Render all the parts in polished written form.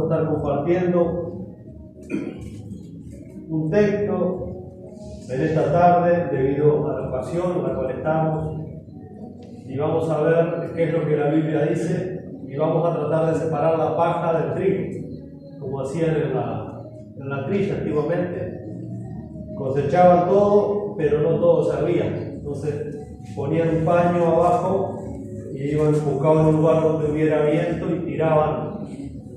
vamos a estar compartiendo un texto en esta tarde debido a la ocasión en la cual estamos, y vamos a ver qué es lo que la Biblia dice y vamos a tratar de separar la paja del trigo, como hacían en la trilla antiguamente. Cosechaban todo, pero no todo servía. Entonces ponían un paño abajo y buscaban un lugar donde hubiera viento y tiraban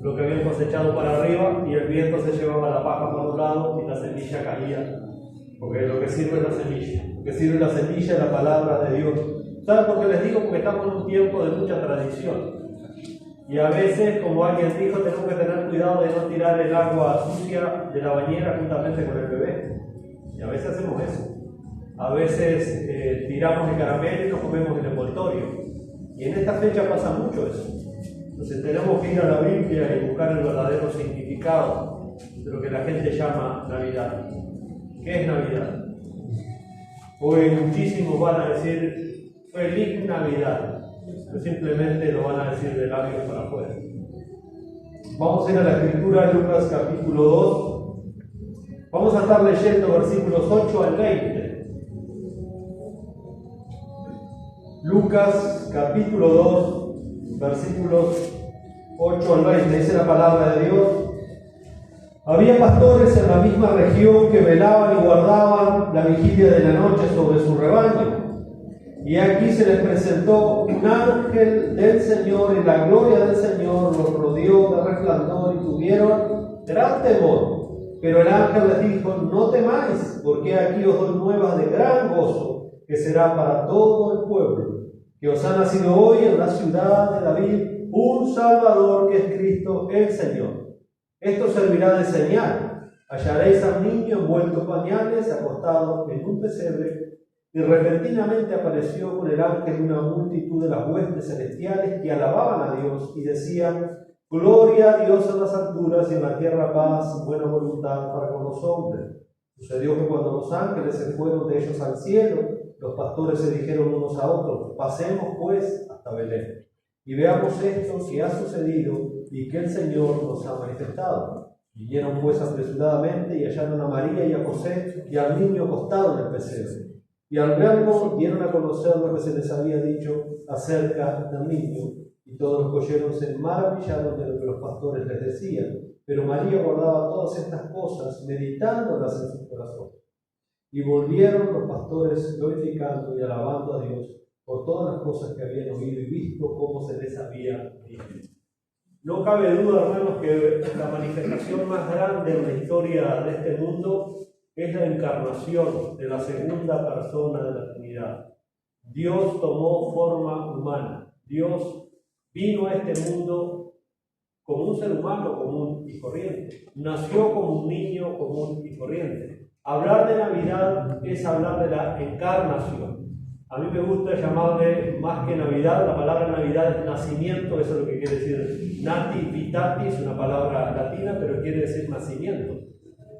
lo que habían cosechado para arriba, y el viento se llevaba la paja para un lado y la semilla caía. Porque lo que sirve es la semilla. Lo que sirve la semilla es la palabra de Dios. ¿Saben por qué les digo? Porque estamos en un tiempo de mucha tradición. Y a veces, como alguien dijo, tenemos que tener cuidado de no tirar el agua sucia de la bañera juntamente con el bebé. Y a veces hacemos eso. A veces tiramos el caramelo y nos comemos el envoltorio. Y en esta fecha pasa mucho eso. Entonces tenemos que ir a la Biblia y buscar el verdadero significado de lo que la gente llama Navidad. ¿Qué es Navidad? Hoy muchísimos van a decir Feliz Navidad, pero simplemente lo van a decir de labios para afuera. Vamos a ir a la Escritura, Lucas capítulo 2. Vamos a estar leyendo versículos 8 al 20. Lucas capítulo 2, versículos 8 al 20. Dice la palabra de Dios: había pastores en la misma región que velaban y guardaban la vigilia de la noche sobre su rebaño. Y aquí se les presentó un ángel del Señor, y la gloria del Señor los rodeó de resplandor, y tuvieron gran temor. Pero el ángel les dijo: no temáis, porque aquí os doy nuevas de gran gozo, que será para todo el pueblo, que os ha nacido hoy en la ciudad de David un Salvador, que es Cristo el Señor. Esto servirá de señal: hallaréis al niño envuelto en pañales, acostado en un pesebre. Y repentinamente apareció con el ángel una multitud de las huestes celestiales que alababan a Dios y decían: gloria a Dios en las alturas, y en la tierra paz y buena voluntad para con los hombres. Sucedió que cuando los ángeles se fueron de ellos al cielo, los pastores se dijeron unos a otros: pasemos pues hasta Belén y veamos esto que ha sucedido y que el Señor nos ha manifestado. Vinieron pues apresuradamente y hallaron a María y a José y al niño acostado en el pesebre. Y al verlo dieron a conocer lo que se les había dicho acerca del niño, y todos los joyeros se maravillaron de lo que los pastores les decían. Pero María guardaba todas estas cosas, meditándolas en su corazón. Y volvieron los pastores glorificando y alabando a Dios por todas las cosas que habían oído y visto cómo se les había dicho. No cabe duda, hermanos, que la manifestación más grande en la historia de este mundo es la encarnación de la segunda persona de la Trinidad. Dios tomó forma humana. Dios vino a este mundo como un ser humano común y corriente. Nació como un niño común y corriente. Hablar de Navidad es hablar de la encarnación. A mí me gusta llamarle, más que Navidad, la palabra Navidad es nacimiento. Eso es lo que quiere decir nativitatis, una palabra latina, pero quiere decir nacimiento.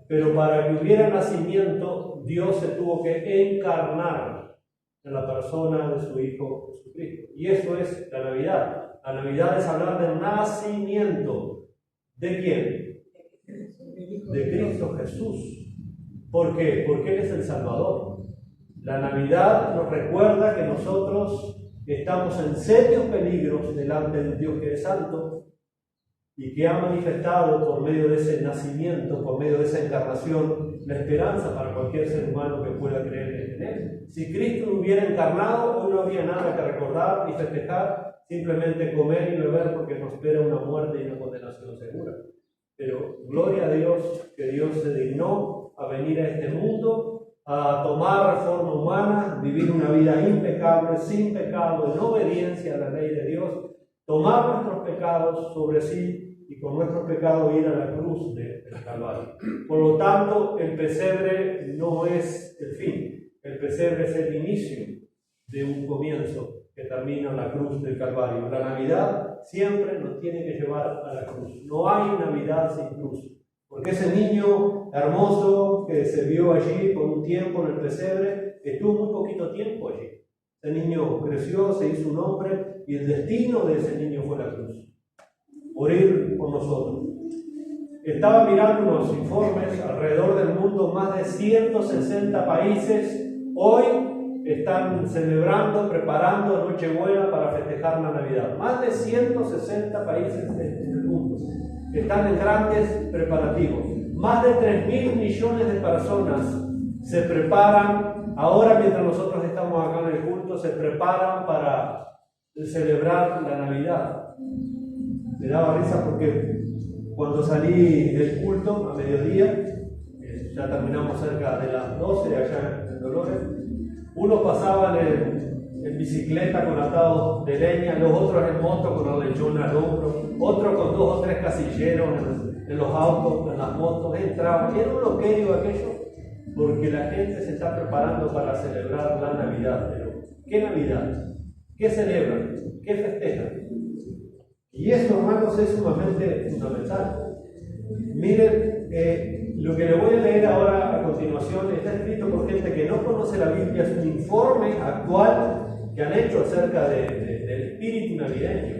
Pero para que hubiera nacimiento, Dios se tuvo que encarnar en la persona de su Hijo Jesucristo. Y eso es la Navidad. La Navidad es hablar del nacimiento. ¿De quién? De Cristo Jesús. ¿Por qué? Porque Él es el Salvador. La Navidad nos recuerda que nosotros estamos en serios peligros delante de un Dios que es santo, y que ha manifestado por medio de ese nacimiento, por medio de esa encarnación, la esperanza para cualquier ser humano que pueda creer en Él. Si Cristo no hubiera encarnado, hoy no habría nada que recordar ni festejar, simplemente comer y beber, porque nos espera una muerte y una condenación segura. Pero gloria a Dios, que Dios se dignó a venir a este mundo, a tomar forma humana, vivir una vida impecable, sin pecado, en obediencia a la ley de Dios, tomar nuestros pecados sobre sí, y con nuestros pecados ir a la cruz del Calvario. Por lo tanto, el pesebre no es el fin. El pesebre es el inicio de un comienzo que termina en la cruz del Calvario. La Navidad siempre nos tiene que llevar a la cruz. No hay Navidad sin cruz. Porque ese niño hermoso que se vio allí por un tiempo en el pesebre, estuvo muy poquito tiempo allí. Ese niño creció, se hizo un hombre, y el destino de ese niño fue la cruz. Morir por nosotros. Estaba mirando unos informes alrededor del mundo, más de 160 países hoy están celebrando, preparando Nochebuena para festejar la Navidad. Más de 160 países en el mundo están en grandes preparativos. Más de 3.000 millones de personas se preparan, ahora mientras nosotros estamos acá en el culto, se preparan para celebrar la Navidad. Me daba risa porque cuando salí del culto a mediodía, ya terminamos cerca de las 12 allá en Dolores, unos pasaban en bicicleta con atados de leña, los otros en moto con el lechón al hombro, otros con 2 o 3 casilleros en los autos, en las motos, entraban. Era un loquerio aquello, porque la gente se está preparando para celebrar la Navidad. Pero, ¿qué Navidad? ¿Qué celebran? ¿Qué festejan? Y esto, hermanos, es sumamente fundamental. Miren, lo que le voy a leer ahora a continuación está escrito por gente que no conoce la Biblia, es un informe actual que han hecho acerca del espíritu navideño,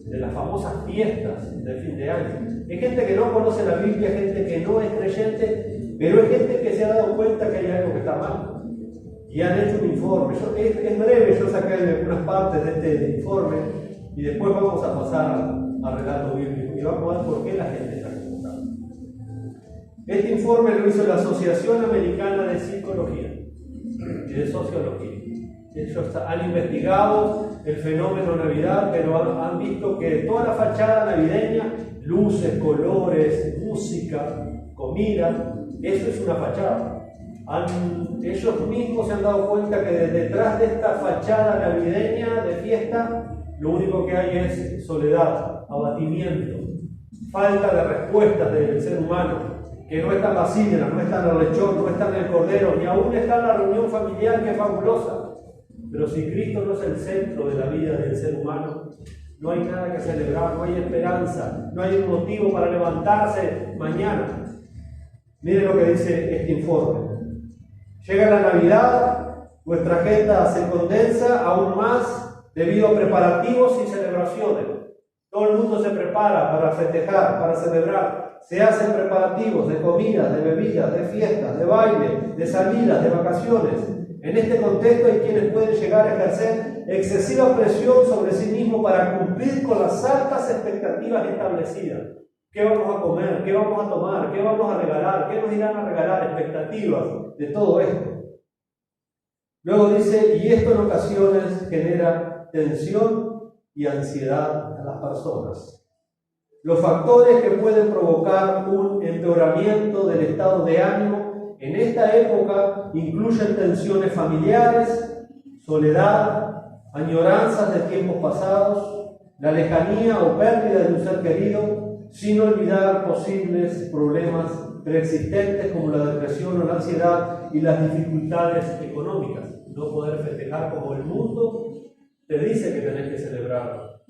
de las famosas fiestas de fin de año. Es gente que no conoce la Biblia, gente que no es creyente, pero es gente que se ha dado cuenta que hay algo que está mal. Y han hecho un informe. Es breve, yo saqué algunas partes de este informe y después vamos a pasar al relato bíblico y vamos a ver por qué la gente está comportando. Este informe lo hizo la Asociación Americana de Psicología y de Sociología. Ellos han investigado el fenómeno Navidad, pero han visto que toda la fachada navideña, luces, colores, música, comida, eso es una fachada. Ellos mismos se han dado cuenta que detrás de esta fachada navideña de fiesta, lo único que hay es soledad, abatimiento, falta de respuestas del ser humano, que no está en la sidra, no está en el lechón, no está en el cordero, ni aún está en la reunión familiar, que es fabulosa. Pero si Cristo no es el centro de la vida del ser humano, no hay nada que celebrar, no hay esperanza, no hay un motivo para levantarse mañana. Miren lo que dice este informe. Llega la Navidad, nuestra agenda se condensa aún más debido a preparativos y celebraciones. Todo el mundo se prepara para festejar, para celebrar. Se hacen preparativos de comidas, de bebidas, de fiestas, de baile, de salidas, de vacaciones. En este contexto hay quienes pueden llegar a ejercer excesiva presión sobre sí mismos para cumplir con las altas expectativas establecidas. ¿Qué vamos a comer? ¿Qué vamos a tomar? ¿Qué vamos a regalar? ¿Qué nos irán a regalar? Expectativas de todo esto. Luego dice, y esto en ocasiones genera tensión y ansiedad a las personas. Los factores que pueden provocar un empeoramiento del estado de ánimo en esta época incluyen tensiones familiares, soledad, añoranzas de tiempos pasados, la lejanía o pérdida de un ser querido, sin olvidar posibles problemas preexistentes como la depresión o la ansiedad y las dificultades económicas. No poder festejar como el mundo te dice que tenés que celebrar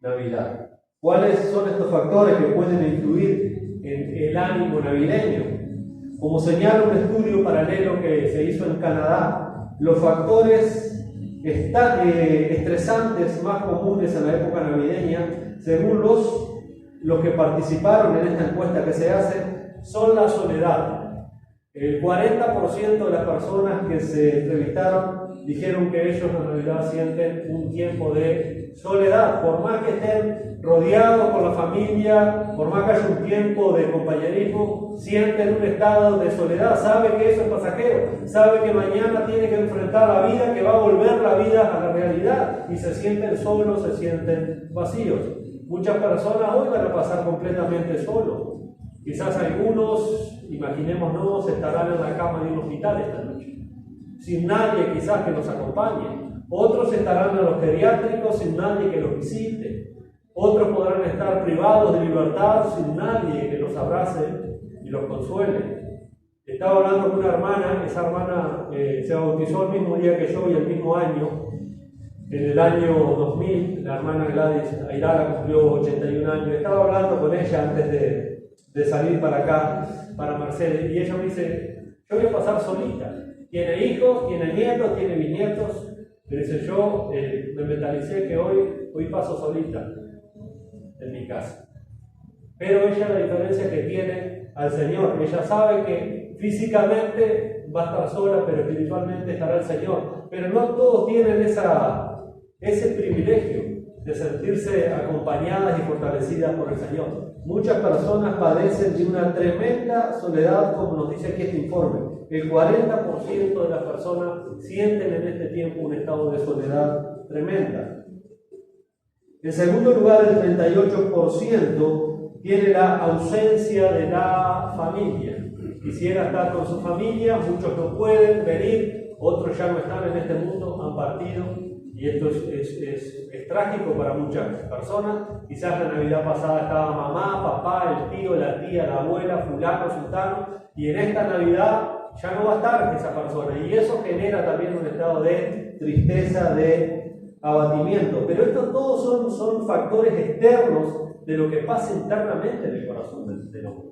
Navidad. ¿Cuáles son estos factores que pueden influir en el ánimo navideño? Como señala un estudio paralelo que se hizo en Canadá, los factores estresantes más comunes en la época navideña, según los que participaron en esta encuesta que se hace, son la soledad. El 40% de las personas que se entrevistaron dijeron que ellos en Navidad sienten un tiempo de soledad, por más que estén rodeados por la familia, por más que haya un tiempo de compañerismo, sienten un estado de soledad, sabe que eso es pasajero, sabe que mañana tiene que enfrentar la vida, que va a volver la vida a la realidad, y se sienten solos, se sienten vacíos. Muchas personas hoy van a pasar completamente solos. Quizás algunos, imaginémonos, estarán en la cama de un hospital esta noche, sin nadie quizás que los acompañe. Otros estarán en los geriátricos sin nadie que los visite. Otros podrán estar privados de libertad sin nadie que los abrace y los consuele. Estaba hablando con una hermana, esa hermana se bautizó el mismo día que yo y el mismo año. En el año 2000, la hermana Gladys Airala cumplió 81 años. Estaba hablando con ella antes de salir para acá, para Mercedes, y ella me dice, yo voy a pasar solita. Tiene hijos, tiene nietos, tiene bisnietos. Me dice, yo me mentalicé que hoy paso solita en mi casa. Pero ella, la diferencia que tiene al Señor, ella sabe que físicamente va a estar sola, pero espiritualmente estará el Señor. Pero no todos tienen ese privilegio de sentirse acompañadas y fortalecidas por el Señor. Muchas personas padecen de una tremenda soledad, como nos dice aquí este informe. El 40% de las personas sienten en este tiempo un estado de soledad tremenda. En segundo lugar, el 38% tiene la ausencia de la familia. Quisiera estar con su familia, muchos no pueden venir, otros ya no están en este mundo, han partido, y esto es trágico para muchas personas. Quizás la Navidad pasada estaba mamá, papá, el tío, la tía, la abuela, fulano, sultano, y en esta Navidad ya no va a estar esa persona, y eso genera también un estado de tristeza, de abatimiento. Pero estos todos son factores externos de lo que pasa internamente en el corazón del hombre.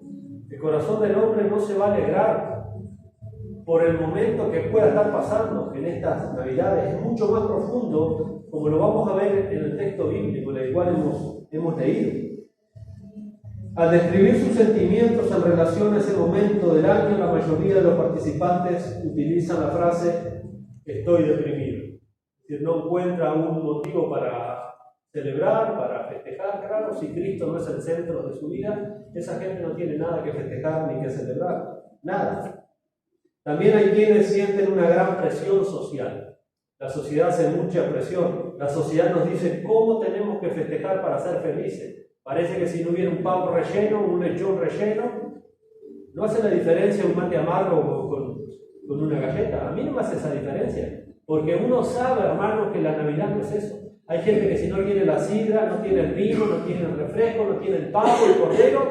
El corazón del hombre no se va a alegrar por el momento que pueda estar pasando en estas Navidades. Es mucho más profundo, como lo vamos a ver en el texto bíblico, en el cual hemos leído. Al describir sus sentimientos en relación a ese momento del año, la mayoría de los participantes utilizan la frase «estoy deprimido». Es decir, no encuentra un motivo para celebrar, para festejar. Claro, si Cristo no es el centro de su vida, esa gente no tiene nada que festejar ni que celebrar. Nada. También hay quienes sienten una gran presión social. La sociedad hace mucha presión. La sociedad nos dice cómo tenemos que festejar para ser felices. Parece que si no hubiera un pavo relleno, un lechón relleno, no hace la diferencia un mate amargo con una galleta. A mí no me hace esa diferencia. Porque uno sabe, hermanos, que la Navidad no es eso. Hay gente que si no tiene la sidra, no tiene el vino, no tiene el refresco, no tiene el pavo, el cordero,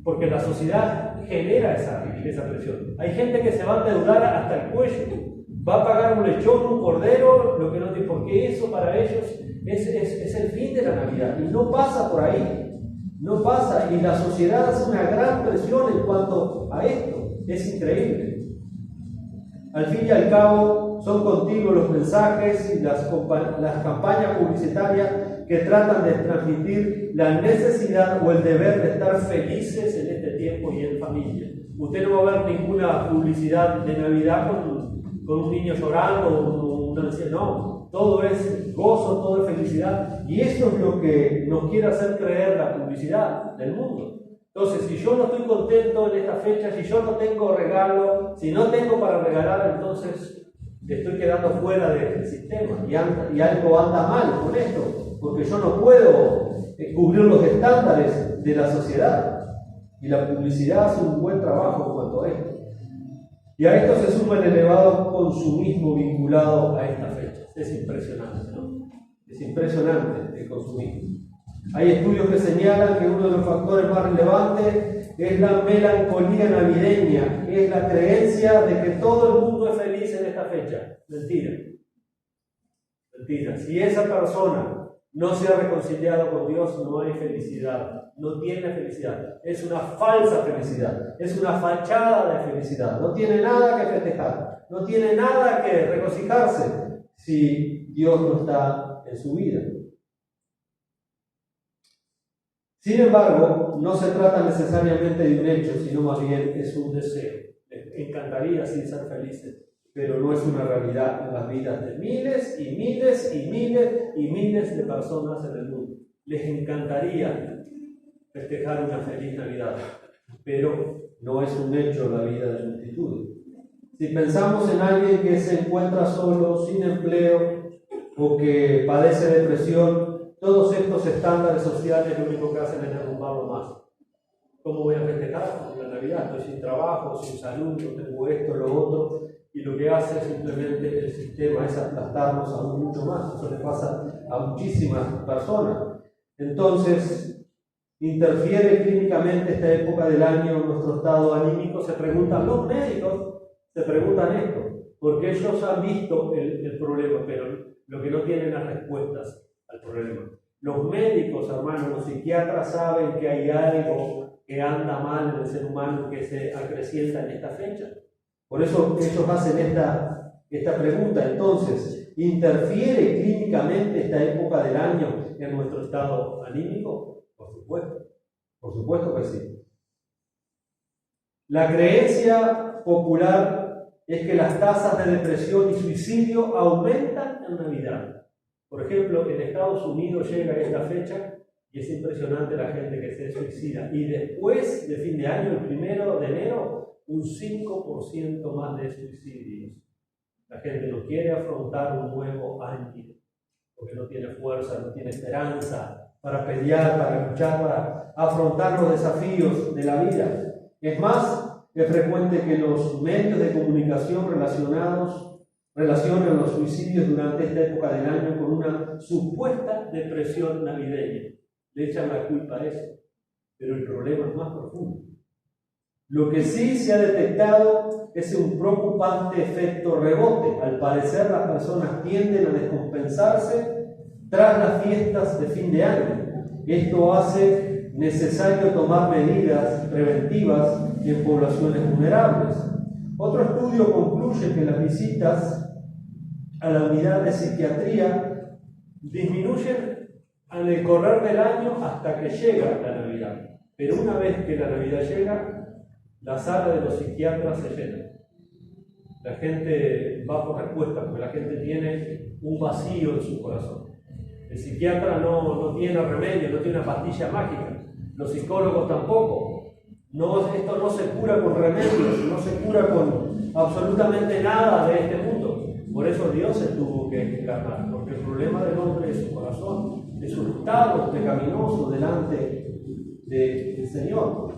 porque la sociedad genera esa presión. Hay gente que se va a endeudar hasta el cuello, va a pagar un lechón, un cordero, lo que no tiene, porque eso para ellos es el fin de la Navidad. Y no pasa por ahí, no pasa. Y la sociedad hace una gran presión en cuanto a esto. Es increíble. Al fin y al cabo, son continuos los mensajes y las campañas publicitarias que tratan de transmitir la necesidad o el deber de estar felices en este tiempo y en familia. Usted no va a ver ninguna publicidad de Navidad con un niño llorando o un anciano. No, todo es gozo, todo es felicidad. Y eso es lo que nos quiere hacer creer la publicidad del mundo. Entonces, si yo no estoy contento en esta fecha, si yo no tengo regalo, si no tengo para regalar, entonces estoy quedando fuera del sistema y algo anda mal con esto, porque yo no puedo cubrir los estándares de la sociedad. Y la publicidad hace un buen trabajo en cuanto a esto. Y a esto se suma el elevado consumismo vinculado a esta fecha. Es impresionante, ¿no? Es impresionante el consumismo. Hay estudios que señalan que uno de los factores más relevantes es la melancolía navideña, es la creencia de que todo el mundo es feliz en esta fecha. Mentira. Mentira. Si esa persona no se ha reconciliado con Dios, no hay felicidad. No tiene felicidad. Es una falsa felicidad. Es una fachada de felicidad. No tiene nada que festejar. No tiene nada que regocijarse si Dios no está en su vida. Sin embargo, no se trata necesariamente de un hecho, sino más bien es un deseo. Les encantaría sin ser felices, pero no es una realidad en las vidas de miles y miles y miles y miles de personas en el mundo. Les encantaría festejar una feliz Navidad, pero no es un hecho en la vida de multitudes. Si pensamos en alguien que se encuentra solo, sin empleo o que padece depresión, todos estos estándares sociales lo único que hacen es derrumbarlo más. ¿Cómo voy a festejar la Navidad? Estoy sin trabajo, sin salud, no tengo esto, lo otro. Y lo que hace simplemente el sistema es aplastarnos aún mucho más. Eso le pasa a muchísimas personas. Entonces, interfiere clínicamente esta época del año en nuestro estado anímico. Se preguntan los médicos, se preguntan esto, porque ellos han visto el problema, pero lo que no tienen las respuestas al problema. Los médicos, hermanos, los psiquiatras saben que hay algo que anda mal en el ser humano que se acrecienta en esta fecha. Por eso ellos hacen esta pregunta. Entonces, ¿interfiere clínicamente esta época del año en nuestro estado anímico? Por Por supuesto que sí. La creencia popular es que las tasas de depresión y suicidio aumentan en Navidad. Por ejemplo, en Estados Unidos llega esta fecha y es impresionante la gente que se suicida. Y después de fin de año, el 1 de enero, un 5% más de suicidios. La gente no quiere afrontar un nuevo año porque no tiene fuerza, no tiene esperanza para pelear, para luchar, para afrontar los desafíos de la vida. Es más, es frecuente que los medios de comunicación relacionen los suicidios durante esta época del año con una supuesta depresión navideña. Le echan la culpa a eso, pero el problema es más profundo. Lo que sí se ha detectado es un preocupante efecto rebote. Al parecer, las personas tienden a descompensarse tras las fiestas de fin de año. Esto hace necesario tomar medidas preventivas en poblaciones vulnerables. Otro estudio concluye que las visitas a la unidad de psiquiatría disminuyen al decorrer del año hasta que llega la Navidad. Pero una vez que la Navidad llega, la sala de los psiquiatras se llena. La gente va por respuesta porque la gente tiene un vacío en su corazón. El psiquiatra no tiene remedio, no tiene una pastilla mágica. Los psicólogos tampoco. Esto no se cura con remedios, no se cura con absolutamente nada de este mundo. Por eso Dios se tuvo que encarnar, porque el problema del hombre es su corazón, es su estado pecaminoso delante del Señor.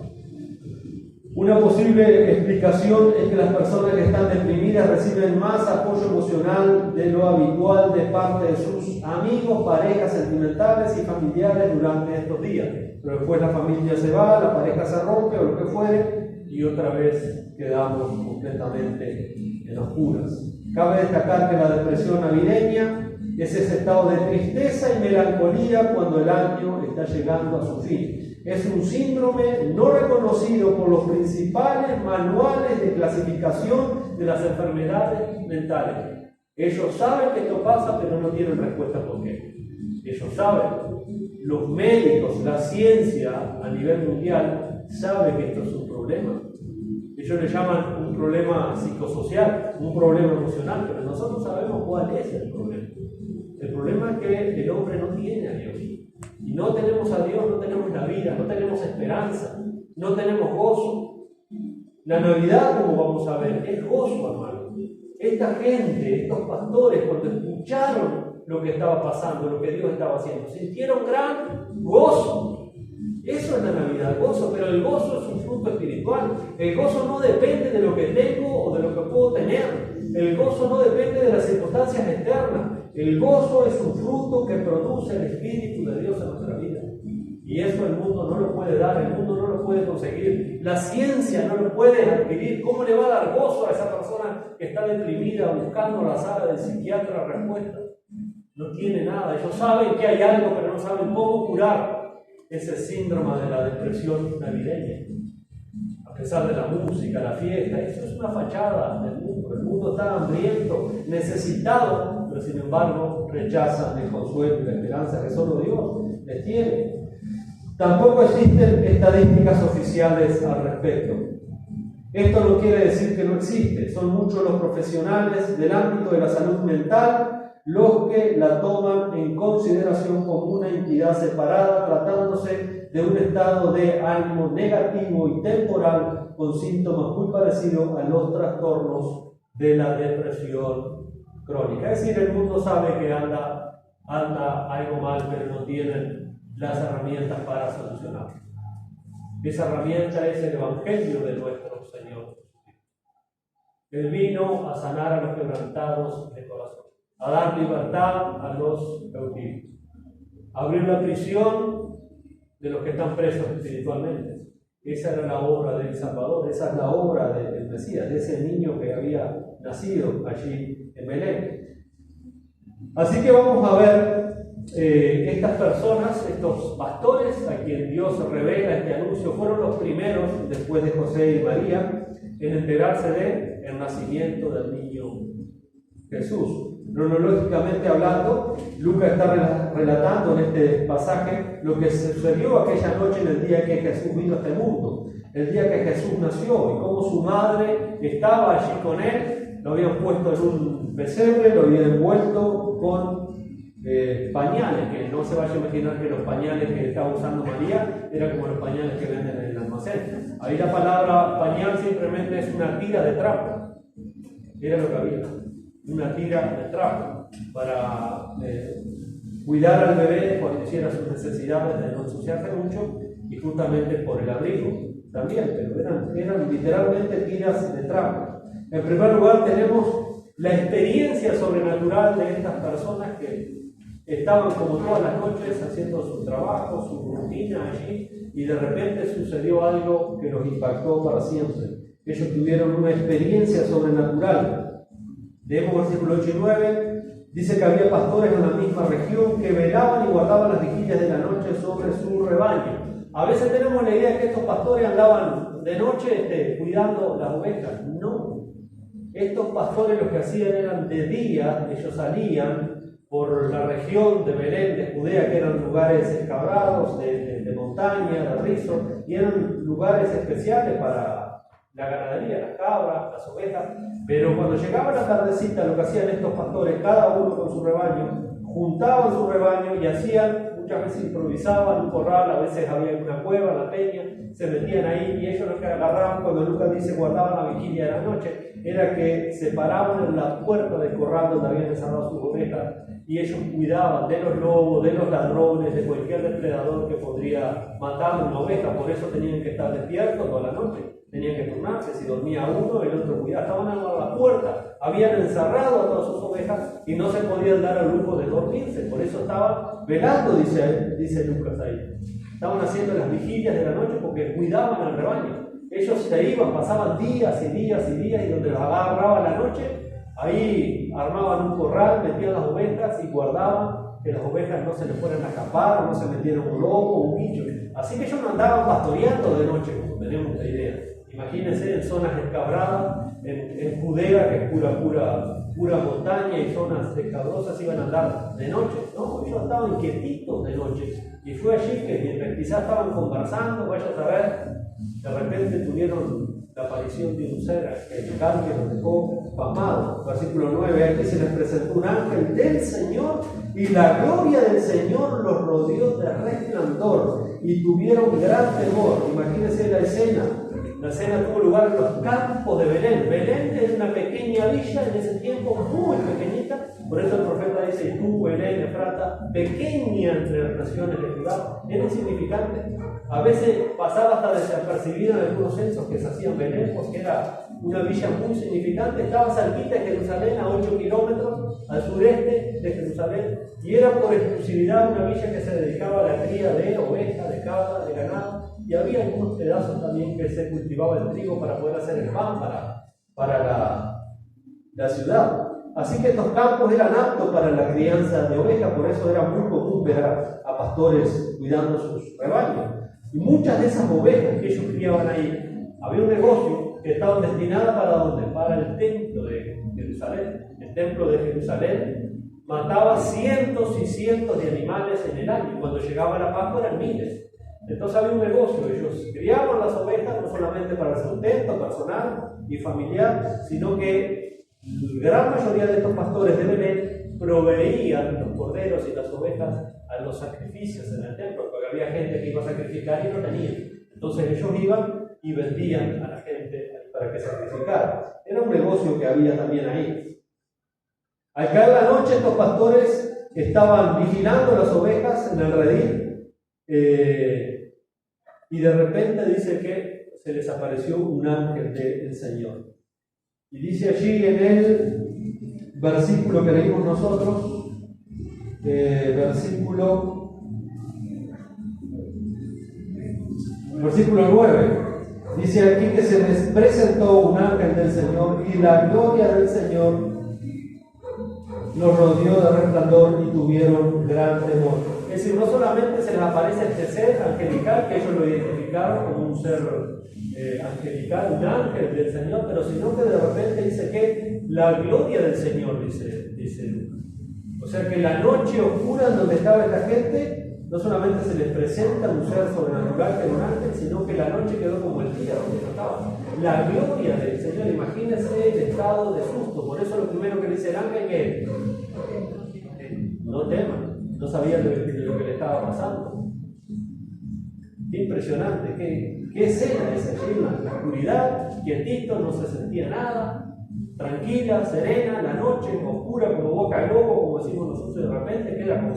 Una posible explicación es que las personas que están deprimidas reciben más apoyo emocional de lo habitual de parte de sus amigos, parejas sentimentales y familiares durante estos días. Pero después la familia se va, la pareja se rompe o lo que fuere y otra vez quedamos completamente en oscuras. Cabe destacar que la depresión navideña es ese estado de tristeza y melancolía cuando el año está llegando a su fin. Es un síndrome no reconocido por los principales manuales de clasificación de las enfermedades mentales. Ellos saben que esto pasa, pero no tienen respuesta por qué. Ellos saben. Los médicos, la ciencia a nivel mundial sabe que esto es un problema. Ellos le llaman un problema psicosocial, un problema emocional, pero nosotros sabemos cuál es el problema. El problema es que el hombre no tiene a Dios. Y no tenemos a Dios, no tenemos la vida, no tenemos esperanza, no tenemos gozo. La Navidad, como vamos a ver, es gozo, hermano. Esta gente, estos pastores, cuando escucharon lo que estaba pasando, lo que Dios estaba haciendo, sintieron gran gozo. Eso es la Navidad, gozo, pero el gozo es un fruto espiritual. El gozo no depende de lo que tengo o de lo que puedo tener. El gozo no depende de las circunstancias externas. El gozo es un fruto que produce el Espíritu de Dios en nuestra vida. Y eso el mundo no lo puede dar, el mundo no lo puede conseguir. La ciencia no lo puede adquirir. ¿Cómo le va a dar gozo a esa persona que está deprimida buscando la sala del psiquiatra respuesta? No tiene nada. Ellos saben que hay algo, pero no saben cómo curar ese síndrome de la depresión navideña. A pesar de la música, la fiesta, eso es una fachada del mundo. El mundo está hambriento, necesitado, pero sin embargo rechazan el consuelo y la esperanza que solo Dios les tiene. Tampoco existen estadísticas oficiales al respecto. Esto no quiere decir que no existe. Son muchos los profesionales del ámbito de la salud mental los que la toman en consideración como una entidad separada, tratándose de un estado de ánimo negativo y temporal con síntomas muy parecidos a los trastornos de la depresión crónica. Es decir, el mundo sabe que anda algo mal, pero no tienen las herramientas para solucionarlo. Esa herramienta es el Evangelio de nuestro Señor. Él vino a sanar a los quebrantados de corazón, a dar libertad a los cautivos, a abrir la prisión de los que están presos espiritualmente. Esa era la obra del Salvador, esa es la obra del Mesías, de ese niño que había nacido allí en Belén. Así que vamos a ver estas personas, estos pastores a quien Dios revela este anuncio, fueron los primeros, después de José y María, en enterarse del nacimiento del niño Jesús. Cronológicamente hablando, Lucas está relatando en este pasaje lo que sucedió aquella noche en el día que Jesús vino a este mundo, el día que Jesús nació, y cómo su madre estaba allí con él. Lo habían puesto en un pesebre, lo habían envuelto con pañales, que no se vaya a imaginar que los pañales que estaba usando María eran como los pañales que venden en el almacén. Ahí la palabra pañal simplemente es una tira de trapo, era lo que había, una tira de trapo para cuidar al bebé cuando hiciera sus necesidades de no ensuciarse mucho, y justamente por el abrigo también, pero eran literalmente tiras de trapo. En primer lugar tenemos la experiencia sobrenatural de estas personas que estaban como todas las noches haciendo su trabajo, su rutina allí, y de repente sucedió algo que los impactó para siempre. Ellos tuvieron una experiencia sobrenatural. Leemos versículos 8 y 9, dice que había pastores en la misma región que velaban y guardaban las vigilias de la noche sobre su rebaño. A veces tenemos la idea de que estos pastores andaban de noche cuidando las ovejas. No. Estos pastores lo que hacían eran de día, ellos salían por la región de Belén, de Judea, que eran lugares escabrados, de montaña, de rizo, y eran lugares especiales para la ganadería, las cabras, las ovejas. Pero cuando llegaba la tardecita, lo que hacían estos pastores, cada uno con su rebaño, juntaban su rebaño y hacían, muchas veces improvisaban un corral, a veces había una cueva, la peña, se metían ahí, y ellos lo que agarraban, cuando Lucas dice guardaban la vigilia de la noche, era que se paraban en la puerta del corral donde habían encerrado sus ovejas, y ellos cuidaban de los lobos, de los ladrones, de cualquier depredador que podría matar una oveja. Por eso tenían que estar despiertos toda la noche, tenían que turnarse, si dormía uno, el otro cuidaba, estaban a la puerta, habían encerrado a todas sus ovejas y no se podían dar al lujo de dormirse, por eso estaban velando, dice Lucas ahí. Estaban haciendo las vigilias de la noche porque cuidaban al rebaño. Ellos se iban, pasaban días y días y días, y donde los agarraba la noche, ahí armaban un corral, metían las ovejas y guardaban que las ovejas no se les fueran a escapar, o no se metieran un lobo o un bicho. Así que ellos no andaban pastoreando de noche, como tenemos la idea. Imagínense en zonas escabradas, en Judea, que es pura montaña, y zonas escabrosas, iban a andar de noche. No, ellos estaban quietitos de noche. Y fue allí que mientras quizás estaban conversando, vaya a saber, de repente tuvieron la aparición de un ser angelical que los dejó pasmados. Versículo 9, aquí se les presentó un ángel del Señor, y la gloria del Señor los rodeó de resplandor, y tuvieron gran temor. Imagínense la escena. La escena tuvo lugar en los campos de Belén. Belén es una pequeña villa en ese tiempo, muy pequeñita. Por eso el profeta dice: y tú, Belén, Efrata, pequeña entre las naciones de Judá. Era insignificante. A veces pasaba hasta desapercibido en algunos censos que se hacían Belén, porque era una villa muy significante. Estaba cerquita de Jerusalén, a 8 kilómetros al sureste de Jerusalén, y era por exclusividad una villa que se dedicaba a la cría de ovejas, de cabras, de ganado, y había algunos pedazos también que se cultivaba el trigo para poder hacer el pan para la ciudad. Así que estos campos eran aptos para la crianza de ovejas, por eso era muy común ver a pastores cuidando sus rebaños. Y muchas de esas ovejas que ellos criaban ahí, había un negocio que estaban destinadas para ¿dónde? Para el templo de Jerusalén. El templo de Jerusalén mataba cientos y cientos de animales en el año. Cuando llegaba la Pascua eran miles. Entonces había un negocio. Ellos criaban las ovejas no solamente para el sustento personal y familiar, sino que la gran mayoría de estos pastores de Belén proveían los corderos y las ovejas a los sacrificios en el templo, porque había gente que iba a sacrificar y no tenía. Entonces ellos iban y vendían a la gente para que sacrificara. Era un negocio que había también ahí. Al caer la noche, estos pastores estaban vigilando las ovejas en el redil, y de repente dice que se les apareció un ángel del Señor. Y dice allí en el versículo que leímos nosotros, versículo 9, dice aquí que se les presentó un ángel del Señor, y la gloria del Señor los rodeó de resplandor, y tuvieron gran temor. Es decir, no solamente se les aparece este ser angelical, que ellos lo identificaron personificado como un ser angelical, un ángel del Señor, pero sino que de repente dice que la gloria del Señor, dice Lucas. O sea que la noche oscura en donde estaba esta gente, no solamente se les presenta un ser sobrenatural que era un ángel, sino que la noche quedó como el día donde no estaba. La gloria del Señor, imagínense el estado de susto. Por eso lo primero que dice el ángel que no teman, no sabían de lo que le estaba pasando. Qué impresionante, qué escena esa allí en la oscuridad, quietito, no se sentía nada, tranquila, serena, la noche oscura como boca de lobo, como decimos nosotros, de repente queda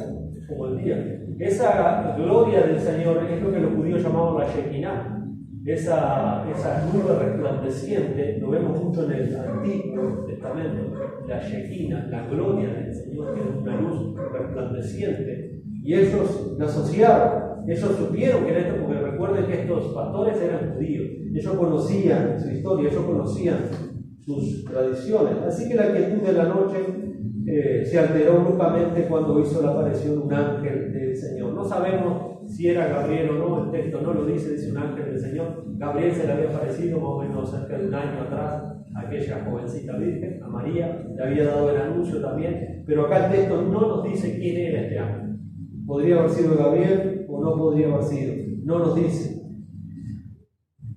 como el día. Esa gloria del Señor es lo que los judíos llamaban la Shekinah. Esa nube resplandeciente, lo vemos mucho en el Antiguo Testamento, la Shekinah, la gloria del Señor, que es una luz resplandeciente. Y ellos la asociaron, ellos supieron que era esto, porque recuerden que estos pastores eran judíos, ellos conocían su historia, ellos conocían sus tradiciones. Así que la quietud de la noche se alteró bruscamente cuando hizo la aparición un ángel del Señor. No sabemos si era Gabriel o no, el texto no lo dice un ángel del Señor. Gabriel se le había aparecido más o menos cerca de un año atrás a aquella jovencita virgen, a María, le había dado el anuncio también, pero acá el texto no nos dice quién era este ángel. Podría haber sido Gabriel o no podría haber sido, no nos dice.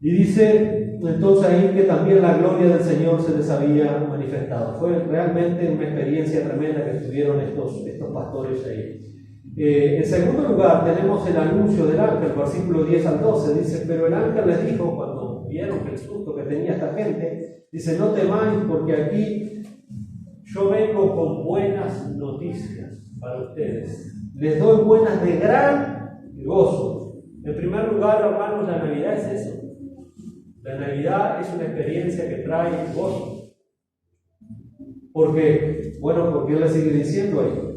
Y dice entonces ahí que también la gloria del Señor se les había manifestado. Fue realmente una experiencia tremenda que tuvieron estos pastores ahí. En segundo lugar tenemos el anuncio del ángel, versículo 10 al 12, dice, pero el ángel les dijo cuando vieron el susto que tenía esta gente, dice, no temáis porque aquí yo vengo con buenas noticias para ustedes. Les doy buenas de gran gozo. En primer lugar, hermanos, la Navidad es eso. La Navidad es una experiencia que trae gozo. Porque él le sigue diciendo ahí,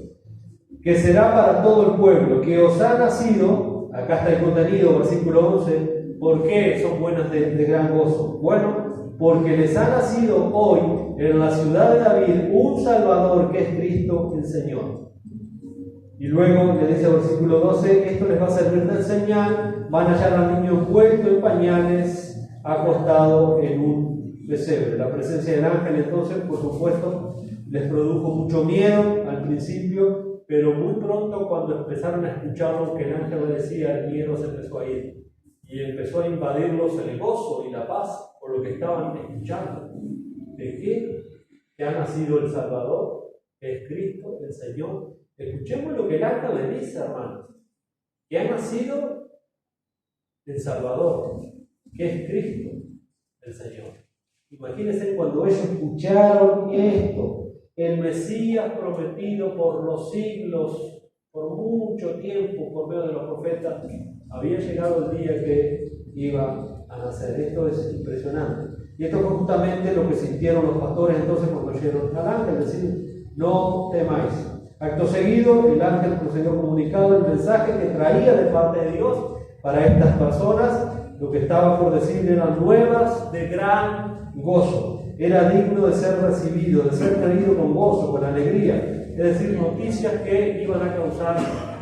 que será para todo el pueblo, que os ha nacido, acá está el contenido, versículo 11, ¿por qué son buenas de gran gozo? Bueno, porque les ha nacido hoy en la ciudad de David un Salvador que es Cristo el Señor. Y luego le dice el versículo 12, esto les va a servir de señal, van a hallar al niño envuelto en pañales, acostado en un pesebre. La presencia del ángel entonces, por supuesto, les produjo mucho miedo al principio, pero muy pronto cuando empezaron a escuchar lo que el ángel decía, el miedo se empezó a ir y empezó a invadirlos el gozo y la paz por lo que estaban escuchando. ¿De qué? Que ha nacido el Salvador, que es Cristo, el Señor. Escuchemos lo que el ángel le dice, hermanos, que ha nacido el Salvador, que es Cristo, el Señor. Imagínense cuando ellos escucharon esto, el Mesías prometido por los siglos, por mucho tiempo, por medio de los profetas, había llegado el día que iba a nacer. Esto es impresionante. Y esto fue justamente lo que sintieron los pastores entonces cuando oyeron al ángel decir, no temáis. Acto seguido, el ángel procedió a comunicar el mensaje que traía de parte de Dios para estas personas. Lo que estaba por decir eran nuevas de gran gozo. Era digno de ser recibido, de ser traído con gozo, con alegría. Es decir, noticias que iban a causar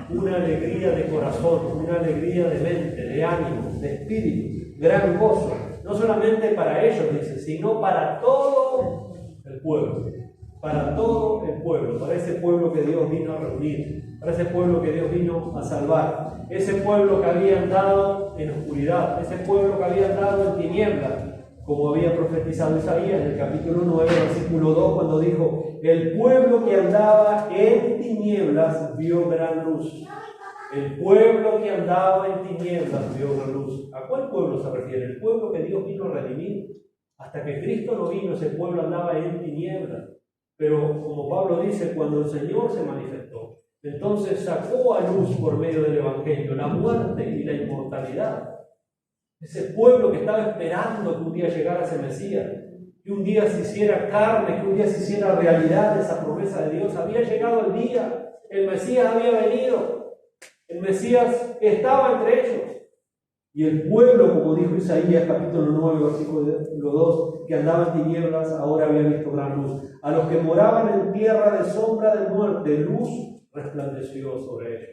una alegría de corazón, una alegría de mente, de ánimo, de espíritu, gran gozo. No solamente para ellos, dice, sino para todo el pueblo. Para todo el pueblo, para ese pueblo que Dios vino a reunir, para ese pueblo que Dios vino a salvar, ese pueblo que había andado en oscuridad, ese pueblo que había andado en tinieblas, como había profetizado Isaías en el capítulo 9, versículo 2, cuando dijo, el pueblo que andaba en tinieblas vio gran luz. El pueblo que andaba en tinieblas vio gran luz. ¿A cuál pueblo se refiere? El pueblo que Dios vino a redimir. Hasta que Cristo no vino, ese pueblo andaba en tinieblas. Pero como Pablo dice, cuando el Señor se manifestó, entonces sacó a luz por medio del Evangelio la muerte y la inmortalidad. Ese pueblo que estaba esperando que un día llegara ese Mesías, que un día se hiciera carne, que un día se hiciera realidad esa promesa de Dios. Había llegado el día, el Mesías había venido, el Mesías estaba entre ellos. Y el pueblo, como dijo Isaías capítulo 9, versículo 2, que andaba en tinieblas, ahora había visto gran luz. A los que moraban en tierra de sombra de muerte, luz resplandeció sobre ellos.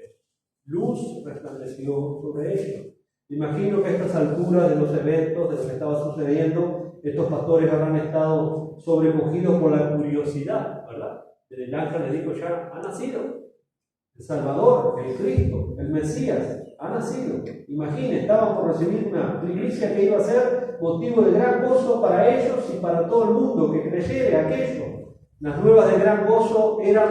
Luz resplandeció sobre ellos. Imagino que a estas alturas de los eventos, de lo que estaba sucediendo, estos pastores habrán estado sobrecogidos por la curiosidad, ¿verdad? El ángel le dijo, ya ha nacido el Salvador, el Cristo, el Mesías, ha nacido. Imaginen, estaban por recibir una primicia que iba a ser motivo de gran gozo para ellos y para todo el mundo que creyere aquello. Las nuevas de gran gozo eran